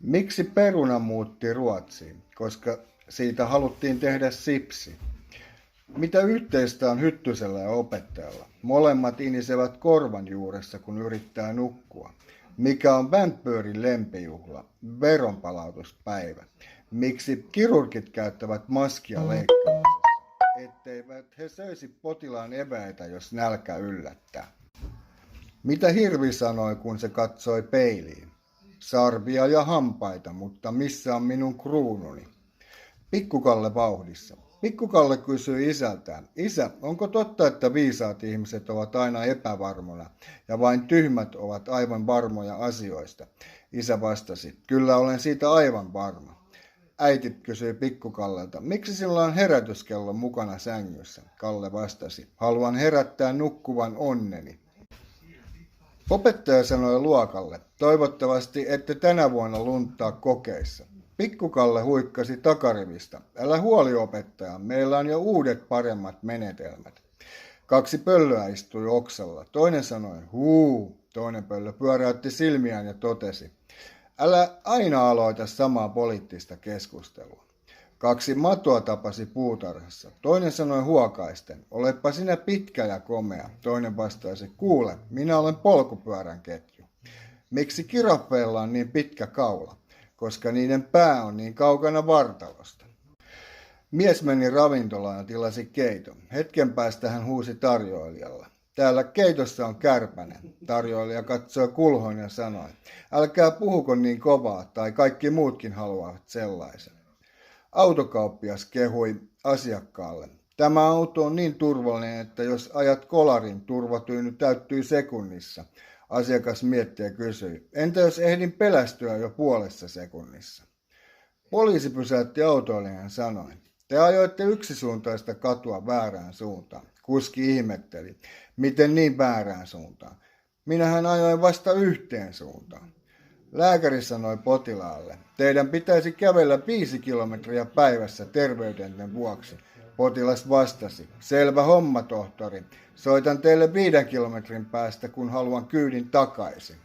Miksi peruna muutti Ruotsiin? Koska siitä haluttiin tehdä sipsi. Mitä yhteistä on Hyttysellä ja opettajalla? Molemmat inisevät korvan juuressa, kun yrittää nukkua. Mikä on vampyyrin lempijuhla? Veronpalautuspäivä. Miksi kirurgit käyttävät maskia leikkauksessa? Etteivät he söisi potilaan eväitä, jos nälkä yllättää. Mitä hirvi sanoi, kun se katsoi peiliin? Sarvia ja hampaita, mutta missä on minun kruununi? Pikkukalle vauhdissa. Pikkukalle kysyi isältään: Isä, onko totta, että viisaat ihmiset ovat aina epävarmoja ja vain tyhmät ovat aivan varmoja asioista? Isä vastasi: Kyllä olen siitä aivan varma. Äiti kysyi Pikkukallelta: Miksi sinulla on herätyskello mukana sängyssä? Kalle vastasi: Haluan herättää nukkuvan onneni. Opettaja sanoi luokalle: Toivottavasti ette tänä vuonna lunttaa kokeissa. Pikkukalle huikkasi takarivistä: Älä huoli opettaja, meillä on jo uudet paremmat menetelmät. 2 pöllöä istui oksalla. Toinen sanoi huu. Toinen pöllö pyöräytti silmiään ja totesi: Älä aina aloita samaa poliittista keskustelua. 2 matoa tapasi puutarhassa. Toinen sanoi huokaisten: Olepa sinä pitkä ja komea. Toinen vastasi: Kuule, minä olen polkupyörän ketju. Miksi kiraffeilla on niin pitkä kaula? Koska niiden pää on niin kaukana vartalosta. Mies meni ravintolaan ja tilasi keiton. Hetken päästä hän huusi tarjoilijalle: Täällä keitossa on kärpänen. Tarjoilija katsoi kulhoon ja sanoi: Älkää puhuko niin kovaa, tai kaikki muutkin haluavat sellaisen. Autokauppias kehui asiakkaalle: Tämä auto on niin turvallinen, että jos ajat kolarin, turvatyyny täyttyy sekunnissa. Asiakas mietti ja kysyi: Entä jos ehdin pelästyä jo puolessa sekunnissa? Poliisi pysäytti autoilijan ja sanoi: Te ajoitte yksisuuntaista katua väärään suuntaan. Kuski ihmetteli: Miten niin väärään suuntaan? Minähän ajoin vasta yhteen suuntaan. Lääkäri sanoi potilaalle: Teidän pitäisi kävellä 5 kilometriä päivässä terveytenne vuoksi. Potilas vastasi: Selvä homma, tohtori. Soitan teille 5 kilometrin päästä, kun haluan kyydin takaisin.